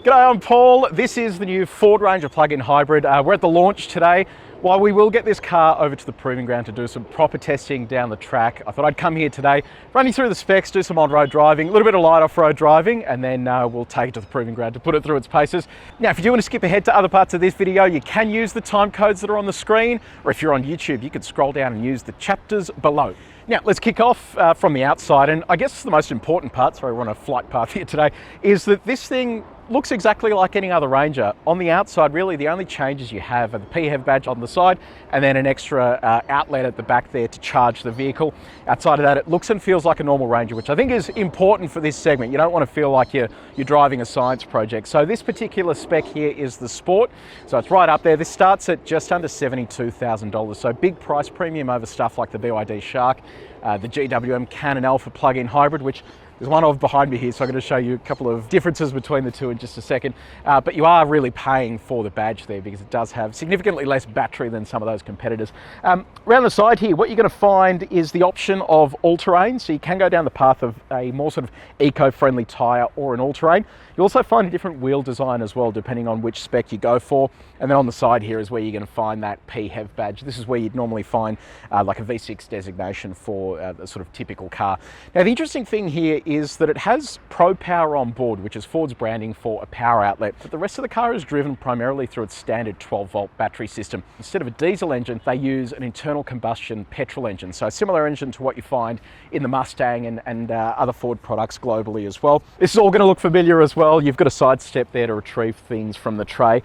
G'day, I'm Paul. This is the new Ford Ranger plug-in hybrid. We're at the launch today. While we will get this car over to the proving ground to do some proper testing down the track, I thought I'd come here today, run you through the specs, do some on-road driving, a little bit of light off-road driving, and then we'll take it to the proving ground to put it through its paces. Now, if you do want to skip ahead to other parts of this video, you can use the time codes that are on the screen, or if you're on YouTube, you can scroll down and use the chapters below. Now, let's kick off from the outside, and I guess the most important part, sorry, we're on a flight path here today, is that this thing looks exactly like any other Ranger. On the outside, really, the only changes you have are the PHEV badge on the side and then an extra outlet at the back there to charge the vehicle. Outside of that, it looks and feels like a normal Ranger, which I think is important for this segment. You don't want to feel like you're driving a science project. So this particular spec here is the Sport. So it's right up there. This starts at just under $72,000. So big price premium over stuff like the BYD Shark, the GWM Canon Alpha plug-in hybrid, which there's one of behind me here, so I'm going to show you a couple of differences between the two in just a second. But you are really paying for the badge there because it does have significantly less battery than some of those competitors. Around the side here, what you're going to find is the option of all-terrain. So you can go down the path of a more sort of eco-friendly tyre or an all-terrain. You'll also find a different wheel design as well, depending on which spec you go for. And then on the side here is where you're going to find that PHEV badge. This is where you'd normally find like a V6 designation for a sort of typical car. Now, the interesting thing here is that it has Pro Power on board, which is Ford's branding for a power outlet. But the rest of the car is driven primarily through its standard 12-volt battery system. Instead of a diesel engine, they use an internal combustion petrol engine. So a similar engine to what you find in the Mustang and other Ford products globally as well. This is all going to look familiar as well. You've got a side step there to retrieve things from the tray.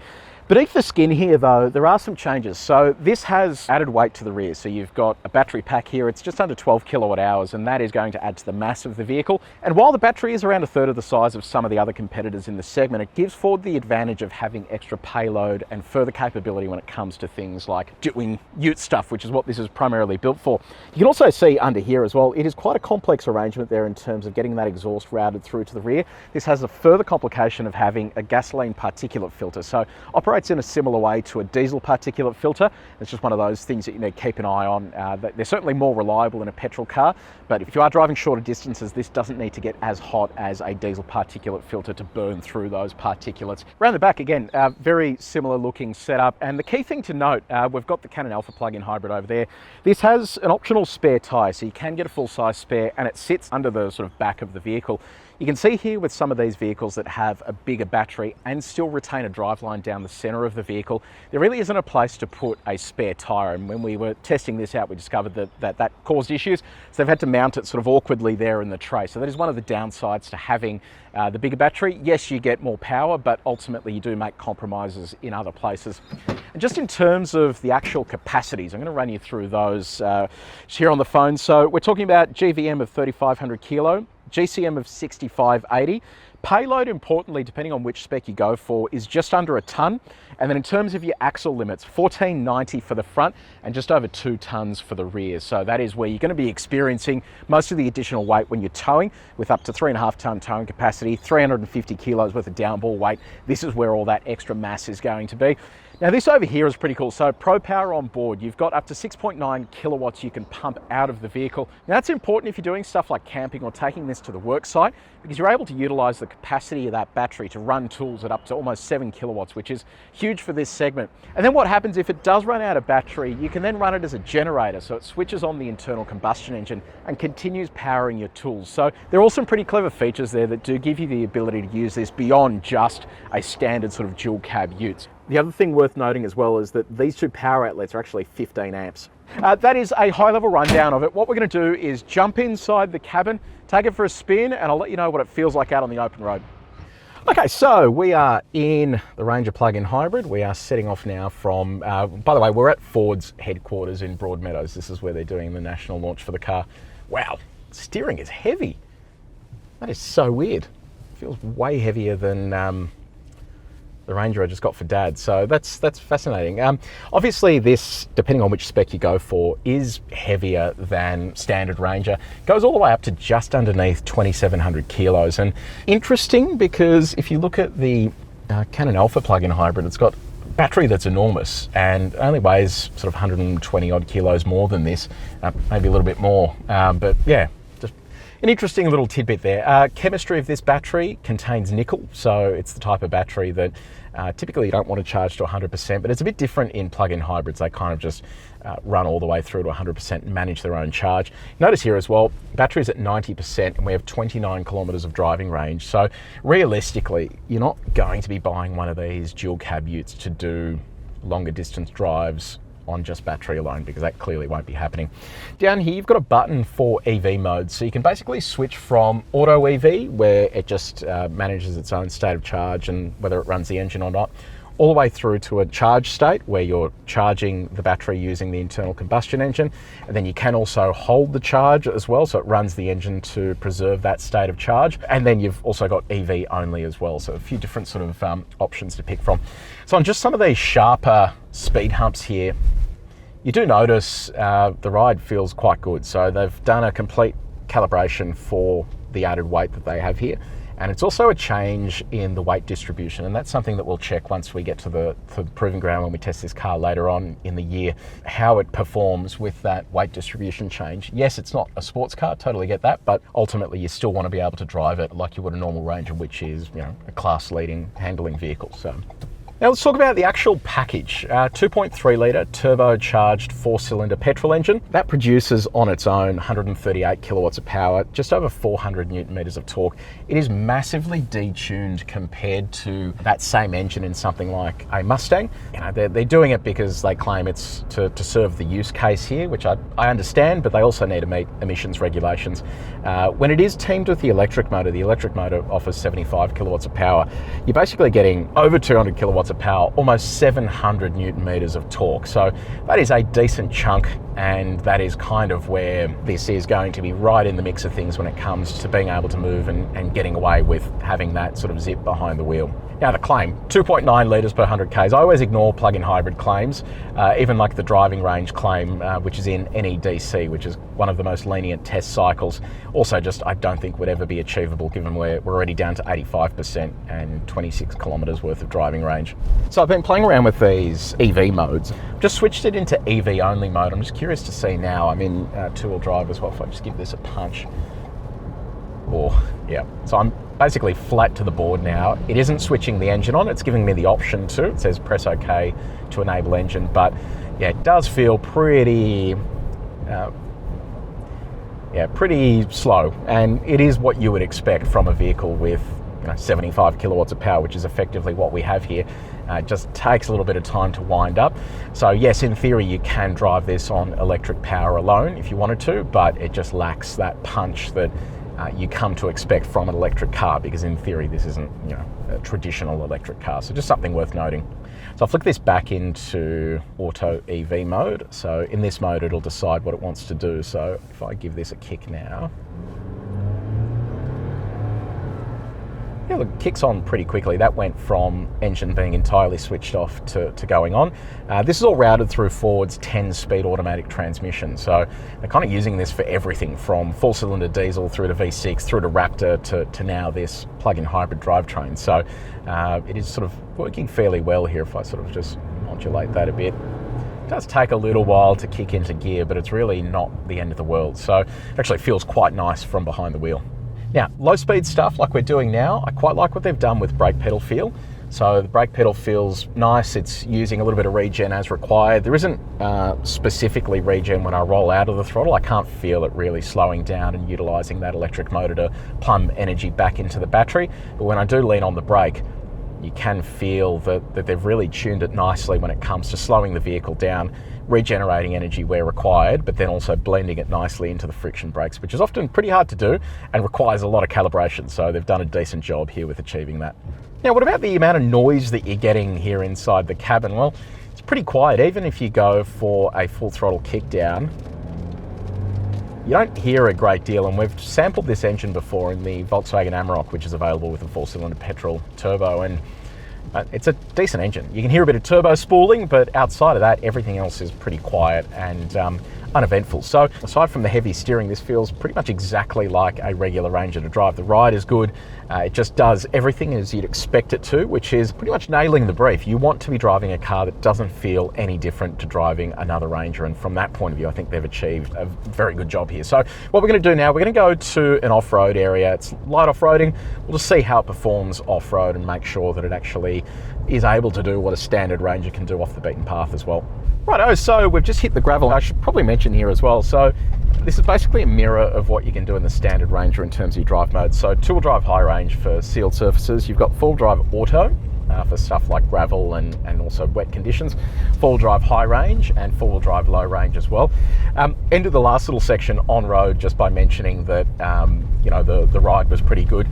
Beneath the skin here though, there are some changes. So this has added weight to the rear. So you've got a battery pack here. It's just under 12 kilowatt hours, and that is going to add to the mass of the vehicle. And while the battery is around a third of the size of some of the other competitors in the segment, it gives Ford the advantage of having extra payload and further capability when it comes to things like doing ute stuff, which is what this is primarily built for. You can also see under here as well, it is quite a complex arrangement there in terms of getting that exhaust routed through to the rear. This has a further complication of having a gasoline particulate filter. So operates in a similar way to a diesel particulate filter. It's just one of those things that you need to keep an eye on. They're certainly more reliable in a petrol car, but if you are driving shorter distances, this doesn't need to get as hot as a diesel particulate filter to burn through those particulates. Around the back, again, very similar looking setup. And the key thing to note, we've got the Canon Alpha plug-in hybrid over there. This has an optional spare tyre, so you can get a full-size spare, and it sits under the sort of back of the vehicle. You can see here with some of these vehicles that have a bigger battery and still retain a driveline down the center of the vehicle, there really isn't a place to put a spare tire. And when we were testing this out, we discovered that caused issues. So they've had to mount it sort of awkwardly there in the tray. So that is one of the downsides to having the bigger battery. Yes, you get more power, but ultimately you do make compromises in other places. And just in terms of the actual capacities, I'm going to run you through those here on the phone. So we're talking about GVM of 3,500 kilo, GCM of 6,580. Payload, importantly, depending on which spec you go for, is just under a ton. And then in terms of your axle limits, 1,490 for the front and just over 2 tons for the rear. So that is where you're going to be experiencing most of the additional weight when you're towing, with up to 3.5 ton towing capacity, 350 kilos worth of downball weight. This is where all that extra mass is going to be. Now this over here is pretty cool. So Pro Power on board, you've got up to 6.9 kilowatts you can pump out of the vehicle. Now that's important if you're doing stuff like camping or taking this to the work site, because you're able to utilize the capacity of that battery to run tools at up to almost 7 kilowatts, which is huge for this segment. And then what happens if it does run out of battery, you can then run it as a generator. So it switches on the internal combustion engine and continues powering your tools. So there are all some pretty clever features there that do give you the ability to use this beyond just a standard sort of dual cab ute. The other thing worth noting as well is that these two power outlets are actually 15 amps. That is a high-level rundown of it. What we're going to do is jump inside the cabin, take it for a spin, and I'll let you know what it feels like out on the open road. Okay, so we are in the Ranger plug-in hybrid. We are setting off now from, by the way, we're at Ford's headquarters in Broadmeadows. This is where they're doing the national launch for the car. Wow, steering is heavy. That is so weird. It feels way heavier than the Ranger I just got for Dad. So that's fascinating. Obviously this, depending on which spec you go for, is heavier than standard Ranger. Goes all the way up to just underneath 2,700 kilos. And interesting because if you look at the Canon Alpha plug-in hybrid, it's got a battery that's enormous and only weighs sort of 120 odd kilos more than this, maybe a little bit more. But yeah, just An interesting little tidbit there. Chemistry of this battery contains nickel, so it's the type of battery that typically you don't want to charge to 100%, but it's a bit different in plug-in hybrids. They kind of just run all the way through to 100% and manage their own charge. Notice here as well, battery's at 90% and we have 29 kilometers of driving range. So realistically, you're not going to be buying one of these dual cab utes to do longer distance drives on just battery alone, because that clearly won't be happening. Down here, you've got a button for EV mode. So you can basically switch from auto EV, where it just manages its own state of charge and whether it runs the engine or not, all the way through to a charge state where you're charging the battery using the internal combustion engine. And then you can also hold the charge as well, so it runs the engine to preserve that state of charge. And then you've also got EV only as well, so a few different sort of options to pick from. So on just some of these sharper speed humps here, you do notice the ride feels quite good. So they've done a complete calibration for the added weight that they have here. And it's also a change in the weight distribution, and that's something that we'll check once we get to the proving ground when we test this car later on in the year, how it performs with that weight distribution change. Yes, it's not a sports car, totally get that, but ultimately you still want to be able to drive it like you would a normal Ranger, which is, you know, a class-leading handling vehicle. So now let's talk about the actual package. 2.3 litre turbocharged 4-cylinder petrol engine. That produces on its own 138 kilowatts of power, just over 400 newton meters of torque. It is massively detuned compared to that same engine in something like a Mustang. You know, they're doing it because they claim it's to serve the use case here, which I understand, but they also need to meet emissions regulations. When it is teamed with the electric motor offers 75 kilowatts of power. You're basically getting over 200 kilowatts of power, almost 700 newton meters of torque. So that is a decent chunk, and that is kind of where this is going to be right in the mix of things when it comes to being able to move and getting away with having that sort of zip behind the wheel. Now the claim, 2.9 litres per 100 Ks. I always ignore plug-in hybrid claims, even like the driving range claim, which is in NEDC, which is one of the most lenient test cycles. Also just, I don't think would ever be achievable given we're already down to 85% and 26 kilometres worth of driving range. So I've been playing around with these EV modes. Just switched it into EV only mode. I'm just curious to see now. I'm in two-wheel drive as well. If I just give this a punch. Yeah, so I'm basically flat to the board now. It isn't switching the engine on, it's giving me the option to. It says press OK to enable engine, but yeah, it does feel pretty pretty slow, and it is what you would expect from a vehicle with 75 kilowatts of power, which is effectively what we have here. It just takes a little bit of time to wind up. So yes, in theory you can drive this on electric power alone if you wanted to, but it just lacks that punch that you come to expect from an electric car, because in theory this isn't a traditional electric car. So just something worth noting. So I'll flick this back into auto EV mode. So in this mode it'll decide what it wants to do. So if I give this a kick now, yeah, look, it kicks on pretty quickly. That went from engine being entirely switched off to going on. This is all routed through Ford's 10-speed automatic transmission. So they're kind of using this for everything from 4-cylinder diesel through to V6, through to Raptor to now this plug-in hybrid drivetrain. So it is sort of working fairly well here if I sort of just modulate that a bit. It does take a little while to kick into gear, but it's really not the end of the world. So it actually feels quite nice from behind the wheel. Now, low speed stuff like we're doing now, I quite like what they've done with brake pedal feel. So the brake pedal feels nice. It's using a little bit of regen as required. There isn't specifically regen when I roll out of the throttle. I can't feel it really slowing down and utilizing that electric motor to plumb energy back into the battery. But when I do lean on the brake, you can feel that they've really tuned it nicely when it comes to slowing the vehicle down, regenerating energy where required, but then also blending it nicely into the friction brakes, which is often pretty hard to do and requires a lot of calibration. So they've done a decent job here with achieving that. Now, what about the amount of noise that you're getting here inside the cabin? Well, it's pretty quiet. Even if you go for a full throttle kick down, you don't hear a great deal, and we've sampled this engine before in the Volkswagen Amarok, which is available with a 4-cylinder petrol turbo, and it's a decent engine. You can hear a bit of turbo spooling, but outside of that, everything else is pretty quiet, and uneventful. So aside from the heavy steering, this feels pretty much exactly like a regular Ranger to drive. The ride is good. It just does everything as you'd expect it to, which is pretty much nailing the brief. You want to be driving a car that doesn't feel any different to driving another Ranger, and from that point of view, I think they've achieved a very good job here. So what we're going to do now, we're going to go to an off-road area. It's light off-roading. We'll just see how it performs off-road and make sure that it actually is able to do what a standard Ranger can do off the beaten path as well. Righto, so we've just hit the gravel. I should probably mention here as well, so this is basically a mirror of what you can do in the standard Ranger in terms of your drive modes. So two-wheel drive high range for sealed surfaces. You've got full drive auto for stuff like gravel and also wet conditions. Four-wheel drive high range and four-wheel drive low range as well. Ended the last little section on road just by mentioning that you know, the ride was pretty good.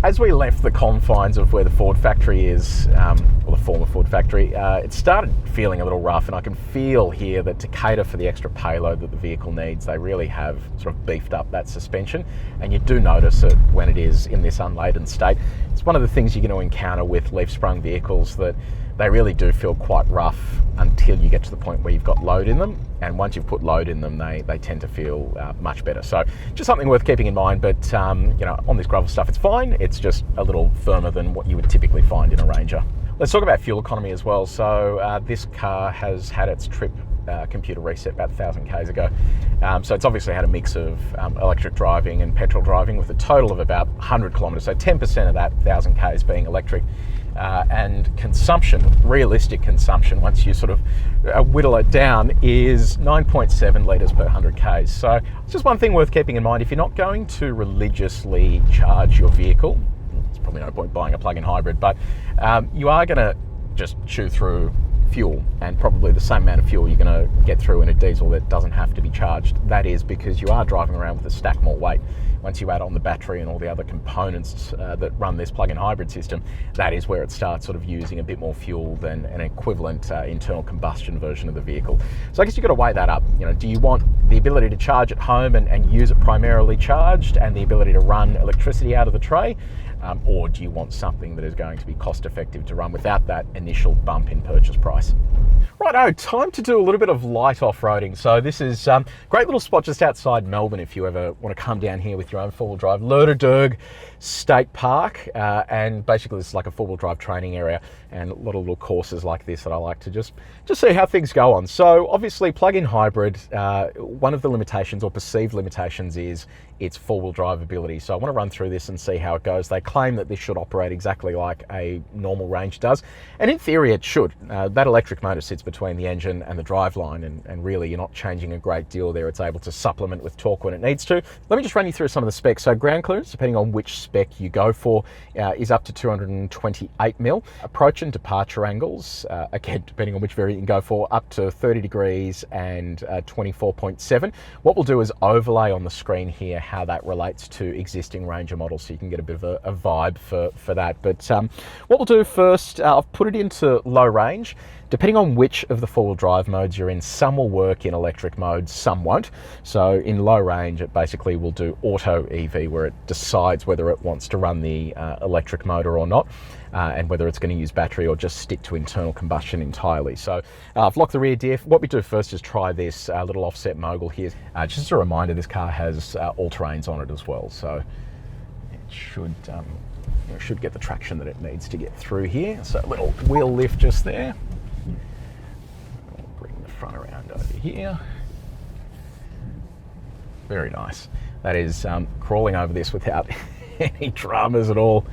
As we left the confines of where the Ford factory is, or the former Ford factory, it started feeling a little rough, and I can feel here that to cater for the extra payload that the vehicle needs, they really have sort of beefed up that suspension, and you do notice it when it is in this unladen state. It's one of the things you're going to encounter with leaf-sprung vehicles, that they really do feel quite rough until you get to the point where you've got load in them, and once you've put load in them, they tend to feel much better. So just something worth keeping in mind, but you know, on this gravel stuff it's fine. It's just a little firmer than what you would typically find in a Ranger. Let's talk about fuel economy as well. So this car has had its trip computer reset about 1,000 k's ago. So it's obviously had a mix of electric driving and petrol driving, with a total of about 100 kilometres, so 10% of that 1,000 k's being electric. And consumption, realistic consumption, once you sort of whittle it down, is 9.7 litres per 100 k's. So it's just one thing worth keeping in mind. If you're not going to religiously charge your vehicle, there's probably no point buying a plug-in hybrid, but you are going to just chew through fuel, and probably the same amount of fuel you're going to get through in a diesel that doesn't have to be charged. That is because you are driving around with a stack more weight. Once you add on the battery and all the other components that run this plug-in hybrid system, that is where it starts sort of using a bit more fuel than an equivalent internal combustion version of the vehicle. So I guess you've got to weigh that up. You know, do you want the ability to charge at home and use it primarily charged, and the ability to run electricity out of the tray? Or do you want something that is going to be cost effective to run without that initial bump in purchase price? Righto, time to do a little bit of light off-roading. So this is a great little spot just outside Melbourne if you ever want to come down here with your own four-wheel drive. Lerderderg State Park, and basically it's like a four-wheel drive training area, and a lot of little courses like this that I like to just see how things go on. So obviously plug-in hybrid, one of the limitations or perceived limitations is its four-wheel drive ability. So I want to run through this and see how it goes. They claim that this should operate exactly like a normal Range does, and in theory it should. That electric motor sits between the engine and the driveline, and really you're not changing a great deal there. It's able to supplement with torque when it needs to. Let me just run you through some of the specs. So ground clearance, depending on which spec you go for, is up to 228 mil. Approach and departure angles, again, depending on which variant you can go for, up to 30 degrees and 24.7. What we'll do is overlay on the screen here how that relates to existing Ranger models, so you can get a bit of a vibe for that. But what we'll do first, I've put it into low range. Depending on which of the four-wheel drive modes you're in, some will work in electric mode, some won't. So in low range, it basically will do auto EV, where it decides whether it wants to run the electric motor or not, and whether it's going to use battery or just stick to internal combustion entirely. So I've locked the rear diff. What we do first is try this little offset mogul here. Just as a reminder, this car has all-terrains on it as well, so it should get the traction that it needs to get through here. So a little wheel lift just there. Bring the front around over here. Very nice. That is crawling over this without any dramas at all.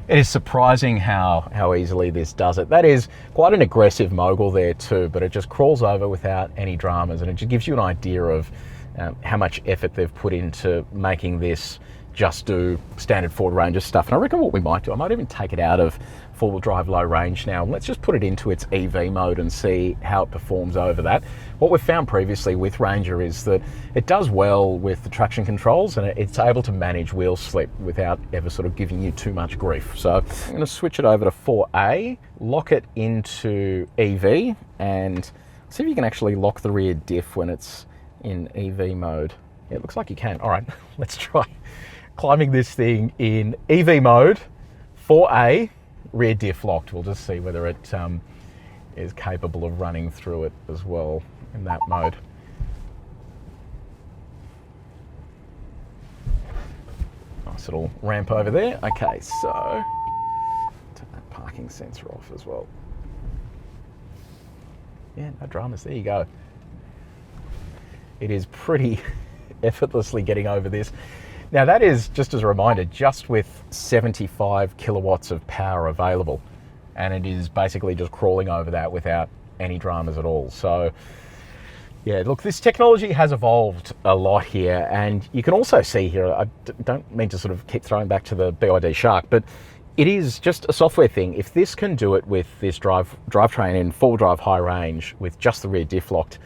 It is surprising how easily this does it. That is quite an aggressive mogul there too, but it just crawls over without any dramas, and it just gives you an idea of how much effort they've put into making this just do standard Ford Ranger stuff. And I reckon what we might do, I might even take it out of four-wheel drive low range now, and let's just put it into its EV mode and see how it performs over that. What we've found previously with Ranger is that it does well with the traction controls, and it's able to manage wheel slip without ever sort of giving you too much grief. So I'm going to switch it over to 4A, lock it into EV, and see if you can actually lock the rear diff when it's in EV mode. Yeah, it looks like you can. All right, let's try climbing this thing in EV mode, 4A, rear diff locked. We'll just see whether it is capable of running through it as well in that mode. Nice little ramp over there. Okay, so turn that parking sensor off as well. Yeah, no dramas, there you go. It is pretty effortlessly getting over this. Now that is, just as a reminder, just with 75 kilowatts of power available, and it is basically just crawling over that without any dramas at all. So yeah, look, this technology has evolved a lot here, and you can also see here, I don't mean to sort of keep throwing back to the BYD Shark, but it is just a software thing. If this can do it with this drivetrain in four-wheel drive high range with just the rear diff locked,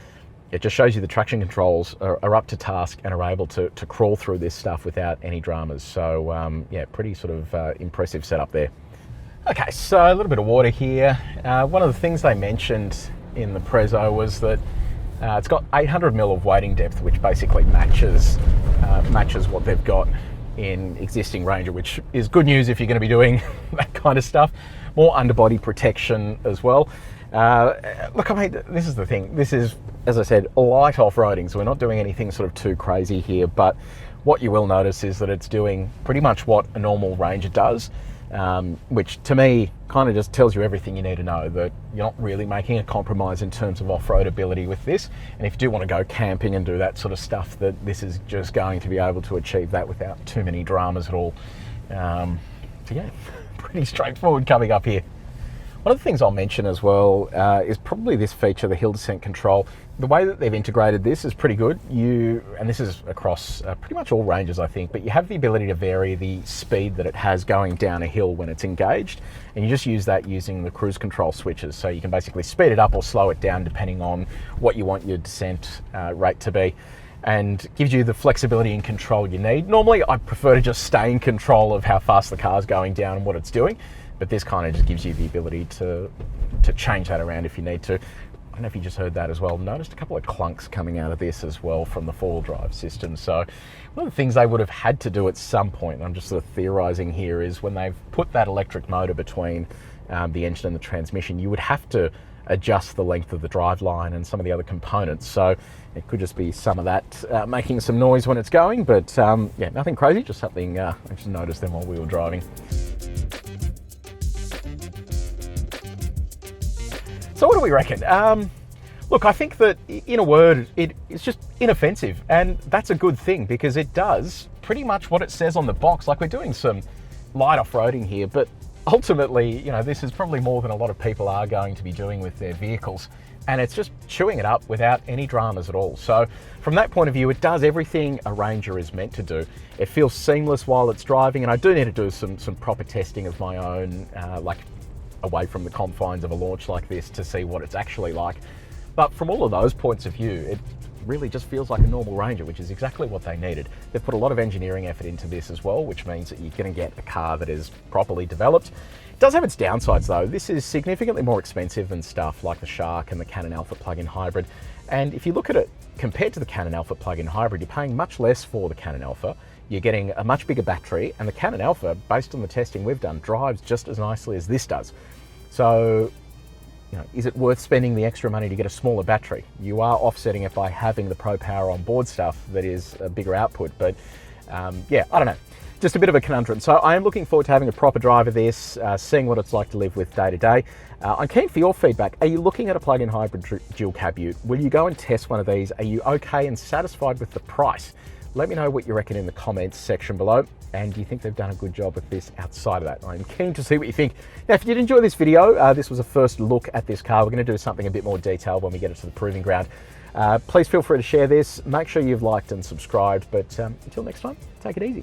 it just shows you the traction controls are up to task and are able to crawl through this stuff without any dramas. So yeah, pretty sort of impressive setup there. Okay, so a little bit of water here. One of the things they mentioned in the Prezzo was that it's got 800 mil of wading depth, which basically matches what they've got in existing Ranger, which is good news if you're going to be doing that kind of stuff. More underbody protection as well. Look, I mean, this is the thing. This is, as I said, light off-roading, so we're not doing anything sort of too crazy here, but what you will notice is that it's doing pretty much what a normal Ranger does, which to me kind of just tells you everything you need to know, that you're not really making a compromise in terms of off-road ability with this. And if you do want to go camping and do that sort of stuff, that this is just going to be able to achieve that without too many dramas at all. So yeah, pretty straightforward coming up here. One of the things I'll mention as well is probably this feature, the hill descent control. The way that they've integrated this is pretty good. And this is across pretty much all ranges, I think, but you have the ability to vary the speed that it has going down a hill when it's engaged, and you just use that using the cruise control switches. So you can basically speed it up or slow it down depending on what you want your descent rate to be, and gives you the flexibility and control you need. Normally, I prefer to just stay in control of how fast the car's going down and what it's doing, but this kind of just gives you the ability to change that around if you need to. I don't know if you just heard that as well. Noticed a couple of clunks coming out of this as well from the four-wheel drive system. So one of the things they would have had to do at some point, and I'm just sort of theorizing here, is when they've put that electric motor between the engine and the transmission, you would have to adjust the length of the drive line and some of the other components. So it could just be some of that making some noise when it's going, but yeah, nothing crazy, just something I just noticed them while we were driving. So what do we reckon? Look, I think that in a word, it's just inoffensive, and that's a good thing because it does pretty much what it says on the box. Like, we're doing some light off-roading here, but ultimately, you know, this is probably more than a lot of people are going to be doing with their vehicles, and it's just chewing it up without any dramas at all. So from that point of view, it does everything a Ranger is meant to do. It feels seamless while it's driving, and I do need to do some proper testing of my own, like away from the confines of a launch like this, to see what it's actually like. But from all of those points of view, it really just feels like a normal Ranger, which is exactly what they needed. They've put a lot of engineering effort into this as well, which means that you're going to get a car that is properly developed. It does have its downsides though. This is significantly more expensive than stuff like the Shark and the Canon Alpha plug-in hybrid. And if you look at it compared to the Canon Alpha plug-in hybrid, you're paying much less for the Canon Alpha. You're getting a much bigger battery, and the Canon Alpha, based on the testing we've done, drives just as nicely as this does. So, you know, is it worth spending the extra money to get a smaller battery? You are offsetting it by having the Pro Power on board stuff that is a bigger output, but yeah, I don't know. Just a bit of a conundrum. So I am looking forward to having a proper drive of this, seeing what it's like to live with day to day. I'm keen for your feedback. Are you looking at a plug-in hybrid dual cab ute? Will you go and test one of these? Are you okay and satisfied with the price? Let me know what you reckon in the comments section below. And do you think they've done a good job with this outside of that? I'm keen to see what you think. Now, if you did enjoy this video, this was a first look at this car. We're going to do something a bit more detailed when we get it to the proving ground. Please feel free to share this. Make sure you've liked and subscribed. But until next time, take it easy.